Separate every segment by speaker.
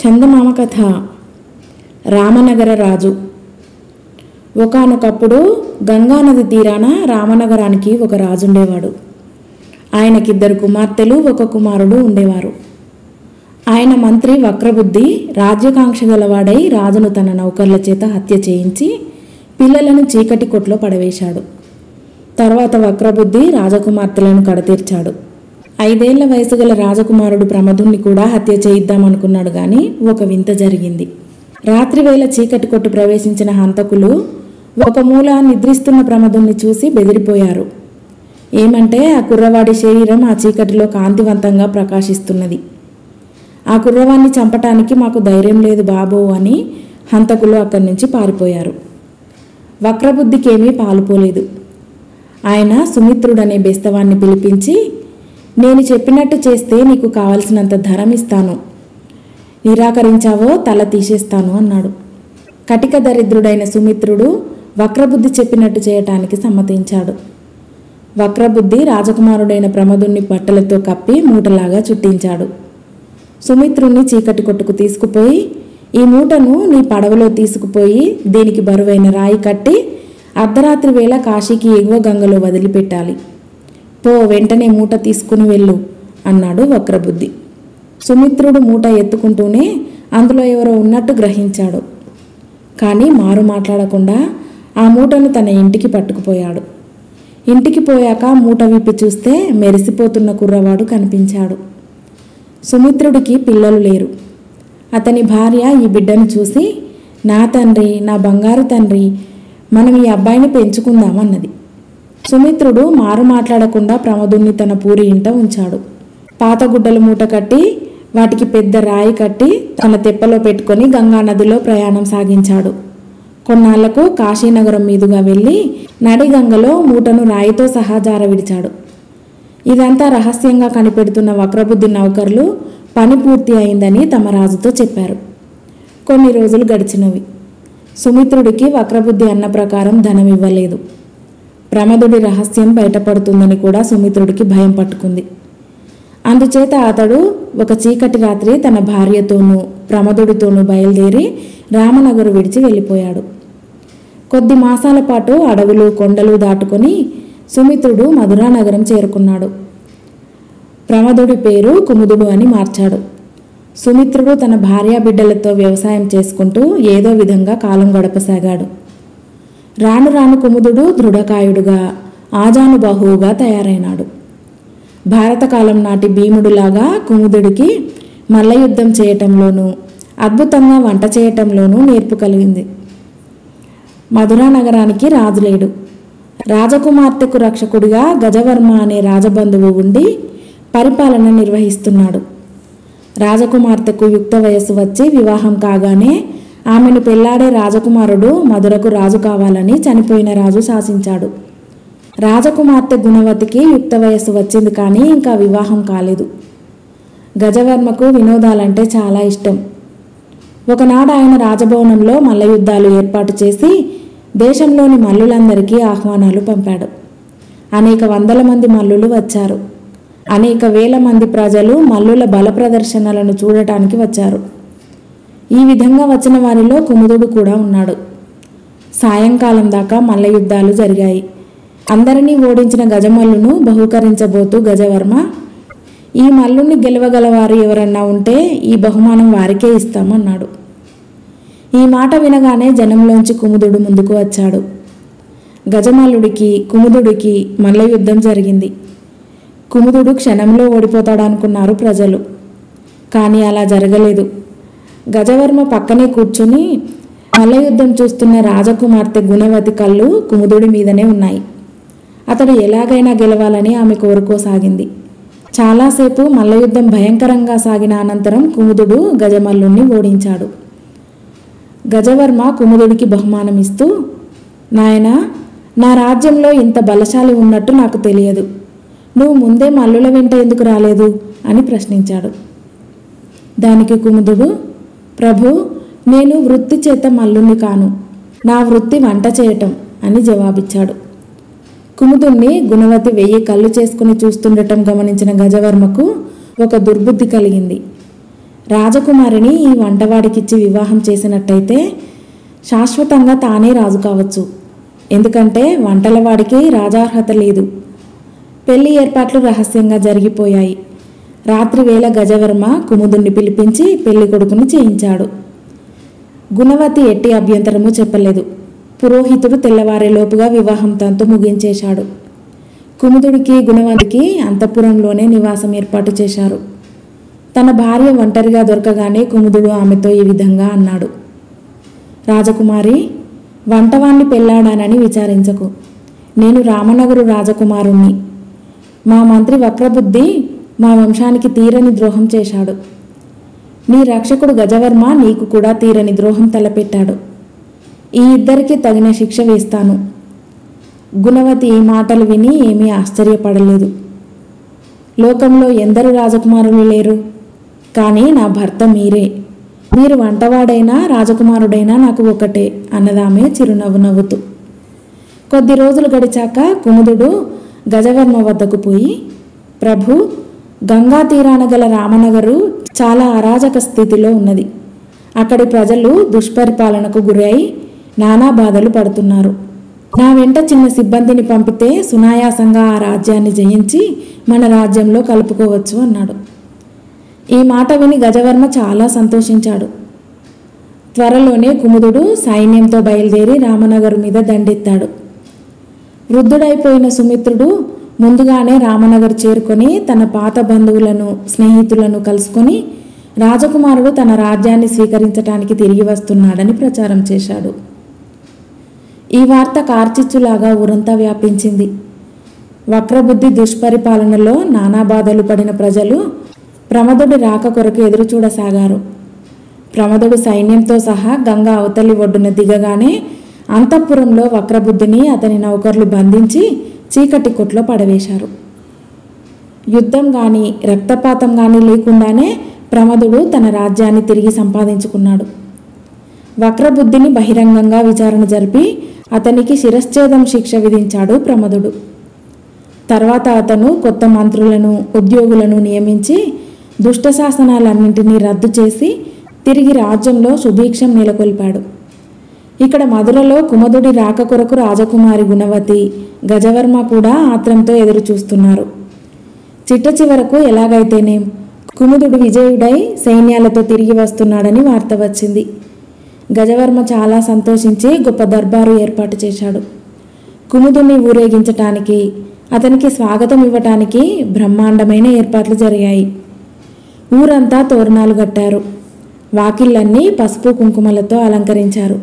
Speaker 1: చందమామ కథ. రామనగర రాజు. ఒకానొకప్పుడు గంగానది తీరాన రామనగరానికి ఒక రాజుండేవాడు. ఆయనకిద్దరు కుమార్తెలు, ఒక కుమారుడు ఉండేవారు. ఆయన మంత్రి వక్రబుద్ధి రాజ్యకాంక్ష గలవాడై రాజును తన నౌకర్ల చేత హత్య చేయించి పిల్లలను చీకటి కొట్లో పడవేశాడు. తర్వాత వక్రబుద్ధి రాజకుమార్తెలను కడతీర్చాడు. 5 ఏళ్ల వయసు గల రాజకుమారుడు ప్రమదుణ్ణి కూడా హత్య చేయిద్దామనుకున్నాడు. గాని ఒక వింత జరిగింది. రాత్రివేళ చీకటి కొట్టు ప్రవేశించిన హంతకులు ఒక మూల నిద్రిస్తున్న ప్రమదుణ్ణి చూసి బెదిరిపోయారు. ఏమంటే ఆ కుర్రవాడి శరీరం ఆ చీకటిలో కాంతివంతంగా ప్రకాశిస్తున్నది. ఆ కుర్రవాణ్ణి చంపటానికి మాకు ధైర్యం లేదు బాబో అని హంతకులు అక్కడి నుంచి పారిపోయారు. వక్రబుద్ధికేమీ పాలుపోలేదు. ఆయన సుమిత్రుడనే బెస్తవాణ్ణి పిలిపించి, నేను చెప్పినట్టు చేస్తే నీకు కావలసినంత ధనం ఇస్తాను, నిరాకరించావో తల తీసేస్తాను అన్నాడు. కటిక దరిద్రుడైన సుమిత్రుడు వక్రబుద్ధి చెప్పినట్టు చేయటానికి సమ్మతించాడు. వక్రబుద్ధి రాజకుమారుడైన ప్రమదుణ్ణి బట్టలతో కప్పి మూటలాగా చుట్టించాడు. సుమిత్రుణ్ణి చీకటి కొట్టుకు తీసుకుపోయి, ఈ మూటను నీ పడవలో తీసుకుపోయి దీనికి బరువైన రాయి కట్టి అర్ధరాత్రి వేళ కాశీకి ఎగువ గంగలో వదిలిపెట్టాలి. పో, వెంటనే మూట తీసుకుని వెళ్ళు అన్నాడు వక్రబుద్ధి. సుమిత్రుడు మూట ఎత్తుకుంటూనే అందులో ఎవరో ఉన్నట్టు గ్రహించాడు. కానీ మారు మాట్లాడకుండా ఆ మూటను తన ఇంటికి పట్టుకుపోయాడు. ఇంటికి పోయాక మూట విప్పి చూస్తే మెరిసిపోతున్న కుర్రవాడు కనిపించాడు. సుమిత్రుడికి పిల్లలు లేరు. అతని భార్య ఈ బిడ్డను చూసి, నా తండ్రి, నా బంగారు తండ్రి, మనం ఈ అబ్బాయిని పెంచుకుందామన్నది. సుమిత్రుడు మారు మాట్లాడకుండా ప్రమదుణ్ణి తన పూరి ఇంట ఉంచాడు. పాత గుడ్డలు మూట కట్టి వాటికి పెద్ద రాయి కట్టి తన తెప్పలో పెట్టుకొని గంగానదిలో ప్రయాణం సాగించాడు. కొన్నాళ్లకు కాశీనగరం మీదుగా వెళ్ళి నడిగంగలో మూటను రాయితో సహా జారవిడిచాడు. ఇదంతా రహస్యంగా కనిపెడుతున్న వక్రబుద్ధి నౌకర్లు పని పూర్తి అయిందని తమ రాజుతో చెప్పారు. కొన్ని రోజులు గడిచినవి. సుమిత్రుడికి వక్రబుద్ధి అన్న ప్రకారం ధనం ఇవ్వలేదు. ప్రమదుడి రహస్యం బయటపడుతుందని కూడా సుమిత్రుడికి భయం పట్టుకుంది. అందుచేత అతడు ఒక చీకటి రాత్రి తన భార్యతోనూ ప్రమదుడితోనూ బయలుదేరి రామనగరు విడిచి వెళ్ళిపోయాడు. కొద్ది మాసాల పాటు అడవులు కొండలు దాటుకొని సుమిత్రుడు మధురానగరం చేరుకున్నాడు. ప్రమదుడి పేరు కుముదుడు అని మార్చాడు. సుమిత్రుడు తన భార్యా బిడ్డలతో వ్యవసాయం చేసుకుంటూ ఏదో విధంగా కాలం గడపసాగాడు. రాను రాను కుముదుడు దృఢకాయుడుగా, ఆజానుబాహువుగా తయారైనాడు. భారతకాలం నాటి భీముడులాగా కుముదుడికి మల్లయుద్ధం చేయటంలోనూ అద్భుతంగా వంట చేయటంలోనూ నేర్పు కలిగింది. మధురా నగరానికి రాజు లేడు. రాజకుమార్తెకు రక్షకుడిగా గజవర్మ అనే రాజబంధువు ఉండి పరిపాలన నిర్వహిస్తున్నాడు. రాజకుమార్తెకు యుక్త వయస్సు వచ్చి వివాహం కాగానే ఆమెను పెళ్లాడే రాజకుమారుడు మధురకు రాజు కావాలని చనిపోయిన రాజు శాసించాడు. రాజకుమార్తె గుణవతికి యుక్త వయస్సు వచ్చింది, కానీ ఇంకా వివాహం కాలేదు. గజవర్మకు వినోదాలంటే చాలా ఇష్టం. ఒకనాడు ఆయన రాజభవనంలో మల్లయుద్ధాలు ఏర్పాటు చేసి దేశంలోని మల్లులందరికీ ఆహ్వానాలు పంపాడు. అనేక వందల మంది మల్లులు వచ్చారు. అనేక వేల మంది ప్రజలు మల్లుల బల ప్రదర్శనలను చూడటానికి వచ్చారు. ఈ విధంగా వచ్చిన వారిలో కుముదుడు కూడా ఉన్నాడు. సాయంకాలం దాకా మల్లయుద్ధాలు జరిగాయి. అందరినీ ఓడించిన గజమల్లును బహూకరించబోతూ గజవర్మ, ఈ మల్లుని గెలవగలవారు ఎవరన్నా ఉంటే ఈ బహుమానం వారికే ఇస్తామన్నాడు. ఈ మాట వినగానే జనంలోంచి కుముదుడు ముందుకు వచ్చాడు. గజమల్లుడికి కుముదుడికి మల్లయుద్ధం జరిగింది. కుముదుడు క్షణంలో ఓడిపోతాడనుకున్నారు ప్రజలు. కానీ అలా జరగలేదు. గజవర్మ పక్కనే కూర్చొని మల్లయుద్ధం చూస్తున్న రాజకుమార్తె గుణవతి కళ్ళు కుముదుడి మీదనే ఉన్నాయి. అతడు ఎలాగైనా గెలవాలని ఆమె కోరుకోసాగింది. చాలాసేపు మల్లయుద్ధం భయంకరంగా సాగిన అనంతరం కుముదుడు గజమల్లుణ్ణి ఓడించాడు. గజవర్మ కుముదుడికి బహుమానం ఇస్తూ, నాయనా, నా రాజ్యంలో ఇంత బలశాలి ఉన్నట్టు నాకు తెలియదు. నువ్వు ముందే మల్లుల వెంట ఎందుకు రాలేదు అని ప్రశ్నించాడు. దానికి కుముదుడు, ప్రభు, నేను వృత్తి చేత మల్లుణ్ణి కాను, నా వృత్తి వంట చేయటం అని జవాబిచ్చాడు. కుముదుణ్ణి గుణవతి 1000 కళ్ళు చేసుకుని చూస్తుండటం గమనించిన గజవర్మకు ఒక దుర్బుద్ధి కలిగింది. రాజకుమారిని ఈ వంటవాడికిచ్చి వివాహం చేసినట్టయితే శాశ్వతంగా తానే రాజు కావచ్చు. ఎందుకంటే వంటలవాడికి రాజార్హత లేదు. పెళ్లి ఏర్పాట్లు రహస్యంగా జరిగిపోయాయి. రాత్రి వేళ గజవర్మ కుముదుణ్ణి పిలిపించి పెళ్లి కొడుకుని చేయించాడు. గుణవతి ఎట్టి అభ్యంతరము చెప్పలేదు. పురోహితుడు తెల్లవారేలోపుగా వివాహం తంతు ముగించేశాడు. కుముదుడికి గుణవతికి అంతఃపురంలోనే నివాసం ఏర్పాటు చేశారు. తన భార్య ఒంటరిగా దొరకగానే కుముదుడు ఆమెతో ఈ విధంగా అన్నాడు. రాజకుమారి, వంటవాణ్ణి పెళ్లాడానని విచారించకు. నేను రామనగరు రాజకుమారుణ్ణి. మా మంత్రి వక్రబుద్ధి మా వంశానికి తీరని ద్రోహం చేశాడు. నీ రక్షకుడు గజవర్మ నీకు కూడా తీరని ద్రోహం తలపెట్టాడు. ఈ ఇద్దరికి తగిన శిక్ష వేస్తాను. గుణవతి ఈ మాటలు విని ఏమీ ఆశ్చర్యపడలేదు. లోకంలో ఎందరు రాజకుమారులు లేరు, కానీ నా భర్త మీరే. మీరు వంటవాడైనా రాజకుమారుడైనా నాకు ఒకటే అన్నదామె చిరునవ్వు నవ్వుతూ. కొద్ది రోజులు గడిచాక కుముదుడు గజవర్మ వద్దకు పోయి, ప్రభు, గంగా తీరాన గల రామనగరు చాలా అరాజక స్థితిలో ఉన్నది. అక్కడి ప్రజలు దుష్పరిపాలనకు గురై నానా బాధలు పడుతున్నారు. నా వెంట చిన్న సిబ్బందిని పంపితే సునాయాసంగా ఆ రాజ్యాన్ని జయించి మన రాజ్యంలో కలుపుకోవచ్చు అన్నాడు. ఈ మాట విని గజవర్మ చాలా సంతోషించాడు. త్వరలోనే కుముదుడు సైన్యంతో బయలుదేరి రామనగరు మీద దండెత్తాడు. వృద్ధుడైపోయిన సుమిత్రుడు ముందుగానే రామనగర్ చేరుకొని తన పాత బంధువులను స్నేహితులను కలుసుకొని రాజకుమారుడు తన రాజ్యాన్ని స్వీకరించడానికి తిరిగి వస్తున్నాడని ప్రచారం చేశాడు. ఈ వార్త కార్చిచ్చులాగా ఊరంతా వ్యాపించింది. వక్రబుద్ధి దుష్పరిపాలనలో నానా బాధలు పడిన ప్రజలు ప్రమదుడి రాక కొరకు ఎదురుచూడసాగారు. ప్రమదుడు సైన్యంతో సహా గంగా అవతలి ఒడ్డున దిగగానే అంతఃపురంలో వక్రబుద్ధిని అతని నౌకర్లు బంధించి చీకటి కొట్లో పడవేశారు. యుద్ధం గాని రక్తపాతం గాని లేకుండానే ప్రమదుడు తన రాజ్యాన్ని తిరిగి సంపాదించుకున్నాడు. వక్రబుద్ధిని బహిరంగంగా విచారణ జరిపి అతనికి శిరశ్ఛేదం శిక్ష విధించాడు ప్రమదుడు. తర్వాత అతను కొత్త మంత్రులను ఉద్యోగులను నియమించి దుష్ట శాసనాలన్నింటినీ రద్దు చేసి తిరిగి రాజ్యంలో సుభిక్షం నెలకొల్పాడు. ఇక్కడ మధురలో కుముదుడి రాక కొరకు రాజకుమారి గుణవతి, గజవర్మ కూడా ఆత్రంతో ఎదురు చూస్తున్నారు. చిట్ట చివరకు ఎలాగైతేనేం కుముదుడు విజయుడై సైన్యాలతో తిరిగి వస్తున్నాడని వార్త వచ్చింది. గజవర్మ చాలా సంతోషించి గొప్ప దర్బారు ఏర్పాటు చేశాడు. కుముదుని ఊరేగించటానికి, అతనికి స్వాగతం ఇవ్వటానికి బ్రహ్మాండమైన ఏర్పాట్లు జరిగాయి. ఊరంతా తోరణాలు కట్టారు. వాకిళ్ళన్నీ పసుపు కుంకుమలతో అలంకరించారు.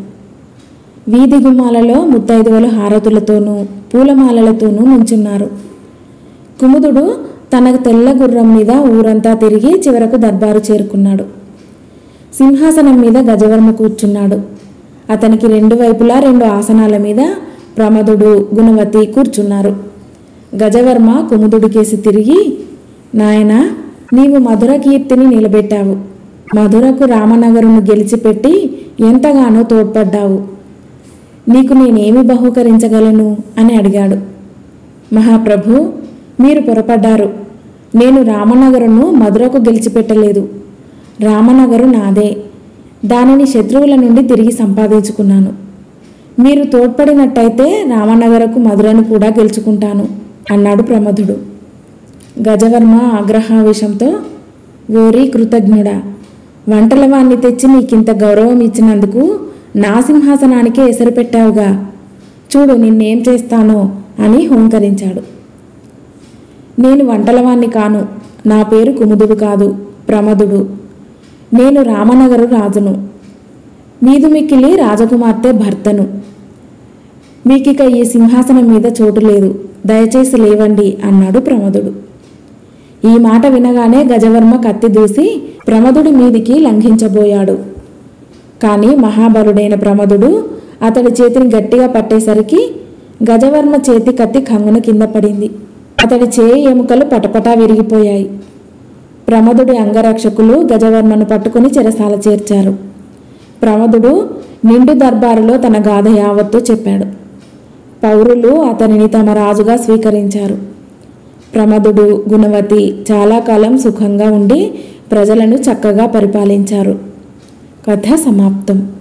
Speaker 1: వీధి గుమ్మాలలో ముత్తైదువలు హారతులతోనూ పూలమాలలతోనూ ముంచున్నారు. కుముదుడు తన తెల్ల గుర్రం మీద ఊరంతా తిరిగి చివరకు దర్బారు చేరుకున్నాడు. సింహాసనం మీద గజవర్మ కూర్చున్నాడు. అతనికి రెండు వైపులా 2 ఆసనాల మీద ప్రమదుడు, గుణవతి కూర్చున్నారు. గజవర్మ కుముదుడికేసి తిరిగి, నాయనా, నీవు మధుర కీర్తిని నిలబెట్టావు. మధురకు రామనగరును గెలిచిపెట్టి ఎంతగానో తోడ్పడ్డావు. నీకు నేనేమి బహూకరించగలను అని అడిగాడు. మహాప్రభు, మీరు పొరపడ్డారు. నేను రామనగరును మధురకు గెలిచిపెట్టలేదు. రామనగరు నాదే. దానిని శత్రువుల నుండి తిరిగి సంపాదించుకున్నాను. మీరు తోడ్పడినట్టయితే రామనగరకు మధురను కూడా గెలుచుకుంటాను అన్నాడు ప్రమదుడు. గజవర్మ ఆగ్రహావేశంతో, ఓరి కృతజ్ఞుడా, వంటలవాణ్ణి తెచ్చి నీకింత గౌరవం ఇచ్చినందుకు నా సింహాసనానికే ఎసరు పెట్టావుగా, చూడు నిన్నేం చేస్తానో అని హోంకరించాడు. నేను వంటలవాణ్ణి కాను. నా పేరు కుముదుడు కాదు, ప్రమదుడు. నేను రామనగరు రాజును. మీదు మిక్కిలి రాజకుమార్తె భర్తను. మీకిక ఈ సింహాసనం మీద చోటు లేదు. దయచేసి లేవండి అన్నాడు ప్రమదుడు. ఈ మాట వినగానే గజవర్మ కత్తి దూసి ప్రమదుడి మీదికి లంఘించబోయాడు. కానీ మహాబలుడైన ప్రమదుడు అతడి చేతిని గట్టిగా పట్టేసరికి గజవర్మ చేతి కత్తి కంగున కింద పడింది. అతడి చేయి ఎముకలు పటపటా విరిగిపోయాయి. ప్రమదుడి అంగరక్షకులు గజవర్మను పట్టుకుని చెరసాల చేర్చారు. ప్రమదుడు నిండు దర్బారులో తన గాథ యావత్తు చెప్పాడు. పౌరులు అతనిని తమ రాజుగా స్వీకరించారు. ప్రమదుడు, గుణవతి చాలా కాలం సుఖంగా ఉండి ప్రజలను చక్కగా పరిపాలించారు. కథ సమాప్తం.